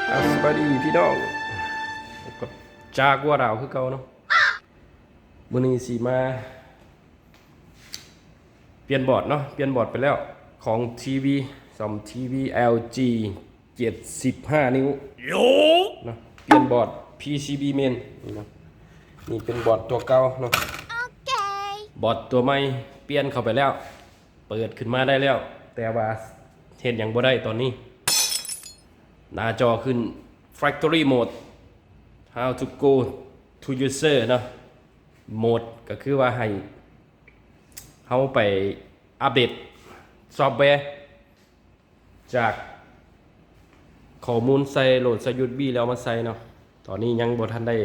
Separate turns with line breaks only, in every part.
สวัสดีพี่น้องกับจากวัวดาวคือเก่าเนาะมื้อนี้สิมาเปลี่ยนบอร์ดเนาะเปลี่ยนบอร์ดไปแล้วของทีวีซอมทีวี LG 75นิ้วเนาะเปลี่ยนบอร์ด PCB main นี่เนาะนี่เป็นบอร์ดตัวเก่าเนาะบอร์ดตัวใหม่เปลี่ยนเข้าไปแล้ว เปิดขึ้นมาได้แล้ว แต่ว่าเห็นยังบ่ได้ตอนนี้หน้าจอขึ้น Factory Mode How to go to user เนาะโหมดก็คือว่าให้เฮาไปอัปเดตซอฟต์แวร์จากข้อมูลใส่โหลดใส่ USB แล้วมาใส่เนาะตอนนี้ยังบ่ทันได้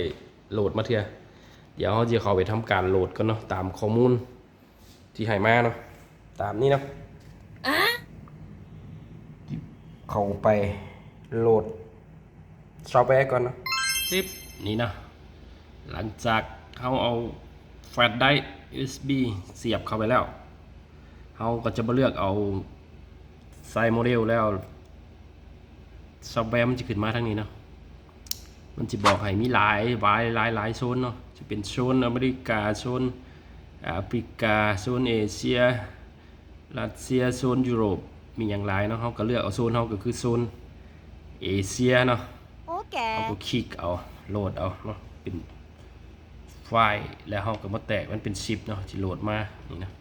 โหลดมาเทื่อเดี๋ยวเฮาจะเข้าไปทำการโหลดกันเนาะตามข้อมูลที่ให้มาเนาะตามนี้เนาะเข้าไปโหลดซอฟต์แวร์ก่อนเนาะปึ๊บนี่นะหลังจากเขาเอาแฟลชไดร์ USB เสียบเข้าไปแล้วเขาก็จะมาเลือกเอาไซส์โมเดลแล้วซอฟต์แวร์มันจะขึ้นมาทางนี้เนาะมันจะบอกให้มีหลายโซนเนาะจะเป็นโซนอเมริกาโซนแอฟริกาโซนเอเชียรัสเซียโซนยุโรปมีอย่างไรเนาะเขาก็เลือกเอาโซนเขาก็คือโซนเอเชียเนาะเขาก็คลิกเอาโหลดเอาเนาะเป็นไฟล์แล้วเขาก็มาแตกมันเป็นซิปเนาะที่โหลดมานี่นะ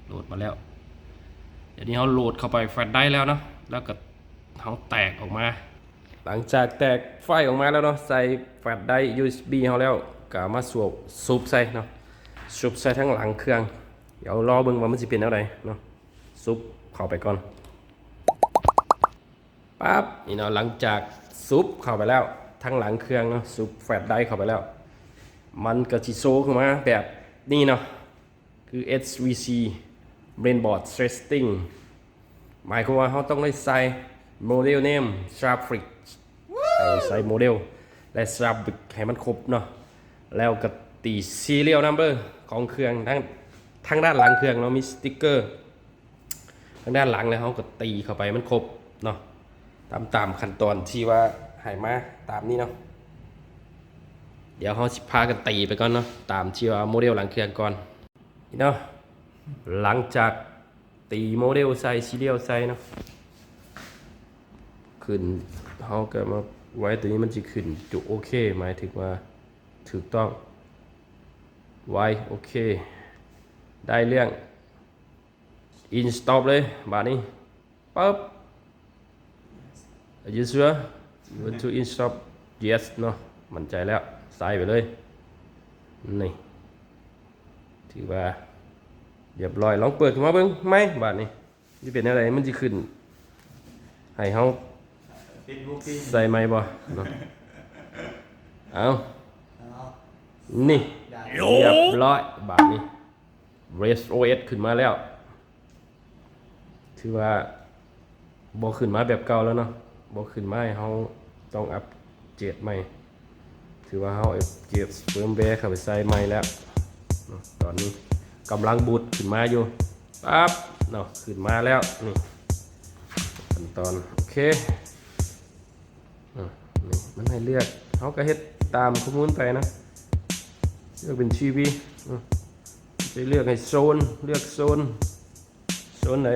โหลดมาแล้วเดี๋ยวนี้เขาโหลดเข้าไปแฟลชได้แล้วเนาะแล้วก็เขาแตกออกมาหลังจากแตกไฟล์ออกมาแล้วเนาะใส่แฟลชได้ USB เขาแล้วก็มาสูบใส่เนาะสูบใส่ทั้งหลังเครื่องเดี๋ยวรอเบิ่งว่ามันจะเป็นอะไรเนาะซุปเข้าไปก่อนปั๊บนี่เนาะหลังจากซุปเข้าไปแล้วทั้งหลังเครื่องเนาะซุปแฟลชได้เข้าไปแล้วมันก็จะโชว์ขึ้นมาแบบนี้เนาะคือ HVC Brainboard Setting หมายความว่าเขาต้องได้ใส่ Model Name Graphic ใส่โมเดลและ Graphic ให้มันครบเนาะแล้วก็ตี Serial Number ของเครื่องทั้งด้านหลังเครื่องเนาะมีสติ๊กเกอร์ทางด้านหลังแล้วเขาก็ตีเข้าไปมันครบเนาะตามขั้นตอนที่ว่าให้มาตามนี้เนาะเดี๋ยวเขาพากันตีไปก่อนเนาะตามที่ว่าโมเดลหลังเครื่องก่อนนี่เนาะหลังจากตีโมเดลใส่ซีเรียลใส่เนาะขึ้นเขาก็มาไว้ตัวนี้มันจะขึ้นจุโอเคหมายถึงว่าถูกต้องไว้โอเคได้เรื่องinstall เลยบาดนี้ปั๊บ Are you sure you want to install yes เนาะมั่นใจแล้วใส่ไปเลยนี่ถือว่าเรียบร้อยลองเปิดขึ้นมาเบิ่งไหมบาดนี้จะเป็นอะไรมันจะขึ้นให้เฮาใส่ไหมบ่เนาะเอานี่เรียบร้อยบาดนี้ Race OS ขึ้นมาแล้วถือว่าบ่ขึ้นมาแบบเก่าแล้วเนาะบ่ขึ้นมาให้เฮาต้องอัปเกรดใหม่ถือว่าเฮาเก็บเฟิร์มแวร์เข้าไปใส่ใหม่แล้วตอนนี้กำลังบูตขึ้นมาอยู่ปั๊บเนาะขึ้นมาแล้วนี่ขั้นตอนโอเคนี่มันให้เลือกเฮาก็เฮ็ดตามข้อมูลไปนะเลือกเป็นทีวีจะเลือกให้โซนเลือกโซนไหน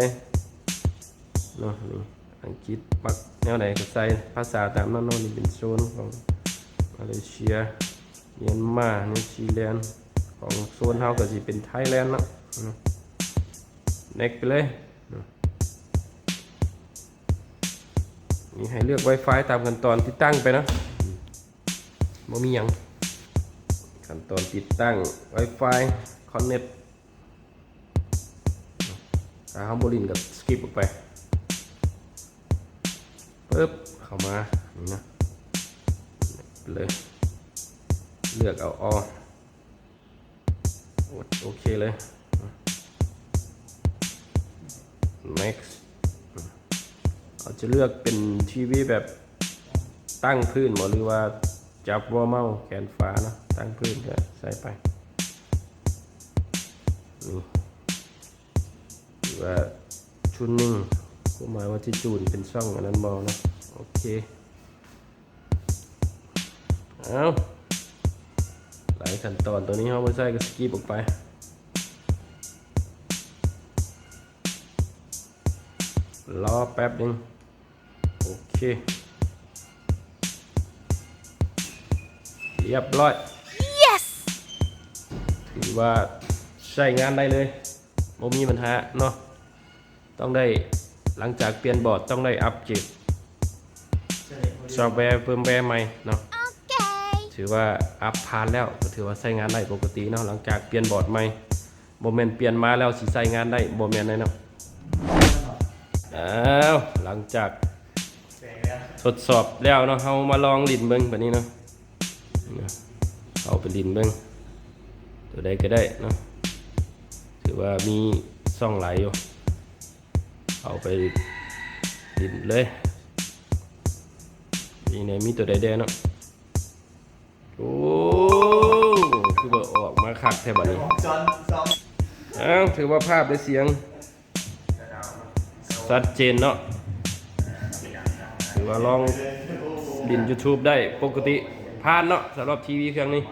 เนาะนี่อังกฤษปักแนวไหนก็ใส่ภาษาตามนั้นนี่เป็นโซนของมาเลเซียเมียนมานิวซีแลนด์ของโซนเฮาก็สิเป็นไทยแลนด์เนาะnext ไปเลยนี่ให้เลือก Wi-Fi ตามขั้นตอนที่ตั้งไปนะบ่มีหยังขั้นตอนติดตั้ง Wi-Fi Connect ถ้าเฮาบ่ลินก็สกิปออกไปปึ๊บเข้ามานี่นะเลยเลือกเอาโอเคเลย next เราจะเลือกเป็นทีวีแบบตั้งพื้นหรือว่าจับหัวเมาส์แขนฝานะตั้งพื้นก็ใส่ไปนี่หรือว่าชุดนิ่งหมายว่าที่จูนเป็นช่องอันนั้นบอลนะโอเค เอาหลายขั้นตอนตัวนี้เขาไม่ใส่ก็สกีบออกไปรอแป๊บนึงโอเคเรียบร้อย
Yes
ถือว่าใช้งานได้เลยไม่มีปัญหาเนาะต้องได้หลังจากเปลี่ยนบอร์ดต้องได้อัปเกรดซอฟต์แวร์เฟิร์มแวร์ใหม่เนาะ
Okay
ถือว่าอัพผ่านแล้วก็ถือว่าใช้งานได้ปกติเนาะหลังจากเปลี่ยนบอร์ดใหม่โมเมนต์เปลี่ยนมาแล้วสิใช้งานได้โมเมนต์เลยเนาะหลังจากทดสอบแล้วเนาะเรามาลองลิ้นเบิ้งแบบนี้เนาะเอาไปลิ้นเบิ้งตัวใดก็ได้เนาะถือว่ามีซ่องไหลอยู่เอาไปลิ้นเลยนี่เนี่ยมีตัวใดแดงเนาะโอ้คือว่าออกมาคักแทบบัดนี้ถือว่าภาพและเสียงชัดเจนเนาะถือว่าลองดิน YouTube ได้ปกติผ่านเนาะสำหรับทีวีเครื่องนี้